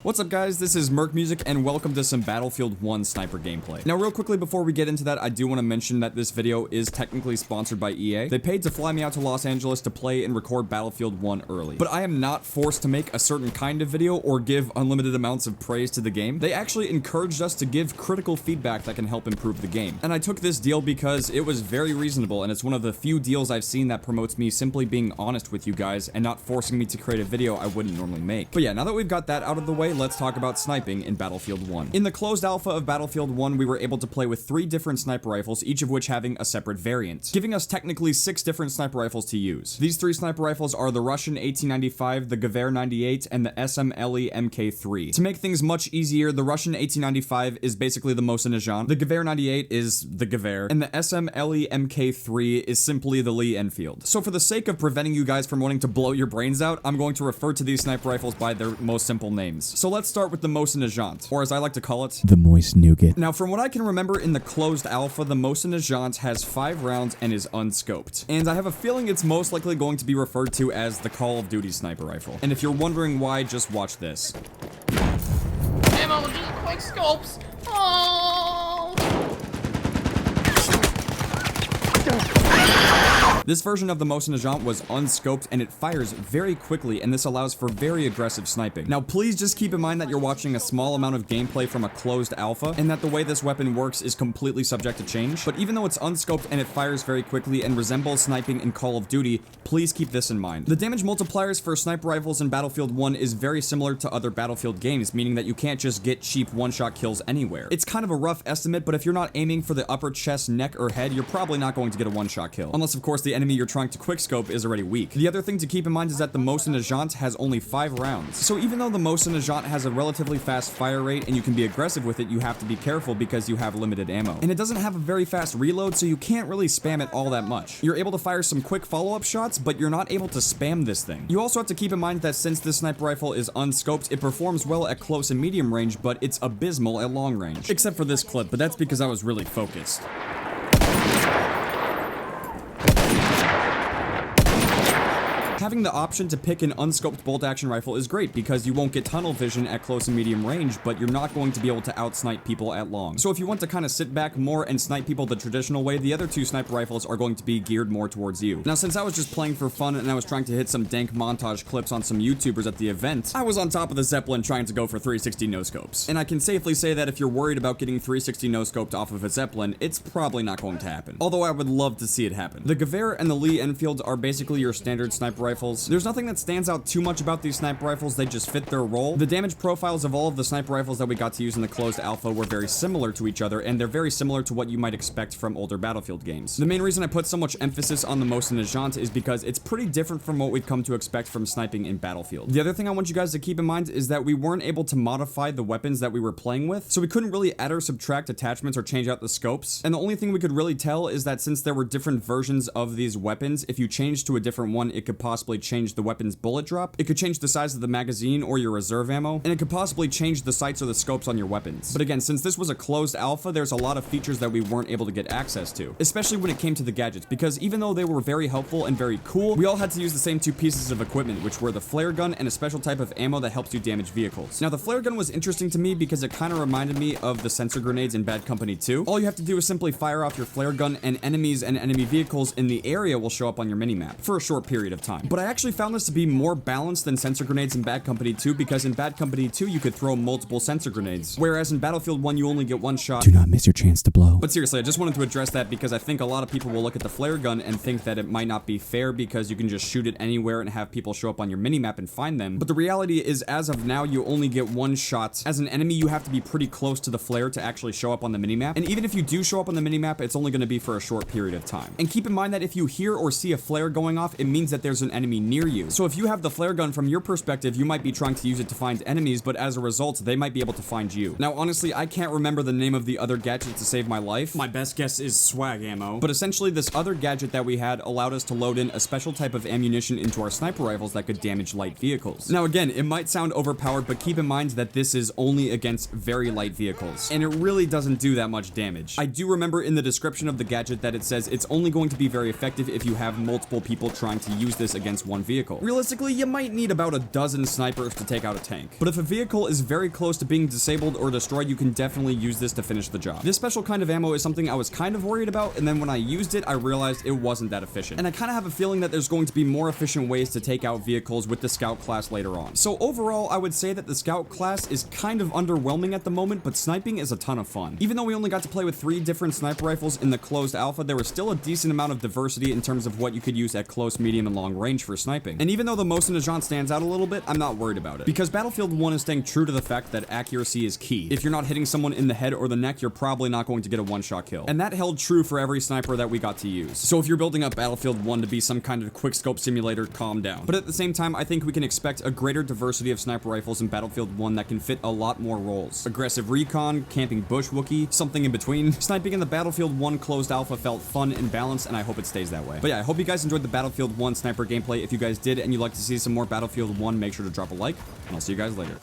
What's up guys, this is Merc Music and welcome to some Battlefield 1 sniper gameplay. Now real quickly before we get into that, I do want to mention that this video is technically sponsored by EA. They paid to fly me out to Los Angeles to play and record Battlefield 1 early. But I am not forced to make a certain kind of video or give unlimited amounts of praise to the game. They actually encouraged us to give critical feedback that can help improve the game. And I took this deal because it was very reasonable and it's one of the few deals I've seen that promotes me simply being honest with you guys and not forcing me to create a video I wouldn't normally make. But yeah, now that we've got that out of the way, let's talk about sniping in Battlefield 1. In the closed alpha of Battlefield 1, we were able to play with 3 different sniper rifles, each of which having a separate variant, giving us technically 6 different sniper rifles to use. These 3 sniper rifles are the Russian 1895, the Gewehr 98, and the SMLE MK3. To make things much easier, the Russian 1895 is basically the Mosin Nagant, the Gewehr 98 is the Gewehr, and the SMLE MK3 is simply the Lee Enfield. So for the sake of preventing you guys from wanting to blow your brains out, I'm going to refer to these sniper rifles by their most simple names. So let's start with the Mosin Nagant, or as I like to call it, the Moist Nougat. Now from what I can remember in the closed alpha, the Mosin Nagant has 5 rounds and is unscoped. And I have a feeling it's most likely going to be referred to as the Call of Duty sniper rifle. And if you're wondering why, just watch this. Ammo, just quick scopes. Oh! This version of the Mosin Nagant was unscoped and it fires very quickly, and this allows for very aggressive sniping. Now please just keep in mind that you're watching a small amount of gameplay from a closed alpha and that the way this weapon works is completely subject to change, but even though it's unscoped and it fires very quickly and resembles sniping in Call of Duty, please keep this in mind. The damage multipliers for sniper rifles in Battlefield 1 is very similar to other Battlefield games, meaning that you can't just get cheap one-shot kills anywhere. It's kind of a rough estimate, but if you're not aiming for the upper chest, neck, or head, you're probably not going to get a one-shot kill. Unless of course the enemy you're trying to quickscope is already weak. The other thing to keep in mind is that the Mosin Nagant has only 5 rounds. So even though the Mosin Nagant has a relatively fast fire rate and you can be aggressive with it, you have to be careful because you have limited ammo. And it doesn't have a very fast reload, so you can't really spam it all that much. You're able to fire some quick follow-up shots, but you're not able to spam this thing. You also have to keep in mind that since this sniper rifle is unscoped, it performs well at close and medium range, but it's abysmal at long range. Except for this clip, but that's because I was really focused. Having the option to pick an unscoped bolt-action rifle is great because you won't get tunnel vision at close and medium range, but you're not going to be able to out-snipe people at long. So if you want to kind of sit back more and snipe people the traditional way, the other 2 sniper rifles are going to be geared more towards you. Now since I was just playing for fun and I was trying to hit some dank montage clips on some YouTubers at the event, I was on top of the Zeppelin trying to go for 360 no-scopes. And I can safely say that if you're worried about getting 360 no-scoped off of a Zeppelin, it's probably not going to happen. Although I would love to see it happen. The Gewehr and the Lee Enfield are basically your standard sniper rifles. There's nothing that stands out too much about these sniper rifles, they just fit their role. The damage profiles of all of the sniper rifles that we got to use in the closed alpha were very similar to each other, and they're very similar to what you might expect from older Battlefield games. The main reason I put so much emphasis on the Mosin Nagant is because it's pretty different from what we've come to expect from sniping in Battlefield. The other thing I want you guys to keep in mind is that we weren't able to modify the weapons that we were playing with, so we couldn't really add or subtract attachments or change out the scopes, and the only thing we could really tell is that since there were different versions of these weapons, if you changed to a different one, it could possibly change the weapon's bullet drop, it could change the size of the magazine or your reserve ammo, and it could possibly change the sights or the scopes on your weapons. But again, since this was a closed alpha, there's a lot of features that we weren't able to get access to, especially when it came to the gadgets, because even though they were very helpful and very cool, we all had to use the same 2 pieces of equipment, which were the flare gun and a special type of ammo that helps you damage vehicles. Now the flare gun was interesting to me because it kind of reminded me of the sensor grenades in Bad Company 2. All you have to do is simply fire off your flare gun and enemies and enemy vehicles in the area will show up on your minimap for a short period of time. But I actually found this to be more balanced than sensor grenades in Bad Company 2 because in Bad Company 2 you could throw multiple sensor grenades, whereas in Battlefield 1 you only get 1 shot. Do not miss your chance to blow. But seriously, I just wanted to address that because I think a lot of people will look at the flare gun and think that it might not be fair because you can just shoot it anywhere and have people show up on your minimap and find them. But the reality is, as of now, you only get 1 shot. As an enemy, you have to be pretty close to the flare to actually show up on the minimap. And even if you do show up on the minimap, it's only going to be for a short period of time. And keep in mind that if you hear or see a flare going off, it means that there's an enemy near you. So if you have the flare gun, from your perspective, you might be trying to use it to find enemies, but as a result, they might be able to find you. Now, honestly, I can't remember the name of the other gadget to save my life. My best guess is swag ammo. But essentially, this other gadget that we had allowed us to load in a special type of ammunition into our sniper rifles that could damage light vehicles. Now, again, it might sound overpowered, but keep in mind that this is only against very light vehicles, and it really doesn't do that much damage. I do remember in the description of the gadget that it says it's only going to be very effective if you have multiple people trying to use this against against one vehicle. Realistically, you might need about a dozen snipers to take out a tank. But if a vehicle is very close to being disabled or destroyed, you can definitely use this to finish the job. This special kind of ammo is something I was kind of worried about, and then when I used it, I realized it wasn't that efficient. And I kind of have a feeling that there's going to be more efficient ways to take out vehicles with the scout class later on. So overall, I would say that the scout class is kind of underwhelming at the moment, but sniping is a ton of fun. Even though we only got to play with 3 different sniper rifles in the closed alpha, there was still a decent amount of diversity in terms of what you could use at close, medium, and long range for sniping. And even though the Mosin Nagant stands out a little bit, I'm not worried about it, because Battlefield 1 is staying true to the fact that accuracy is key. If you're not hitting someone in the head or the neck, you're probably not going to get a one-shot kill. And that held true for every sniper that we got to use. So if you're building up Battlefield 1 to be some kind of quickscope simulator, calm down. But at the same time, I think we can expect a greater diversity of sniper rifles in Battlefield 1 that can fit a lot more roles. Aggressive recon, camping bush Wookie, something in between. Sniping in the Battlefield 1 closed alpha felt fun and balanced, and I hope it stays that way. But yeah, I hope you guys enjoyed the Battlefield 1 sniper gameplay. If you guys did and you'd like to see some more Battlefield 1, make sure to drop a like, and I'll see you guys later.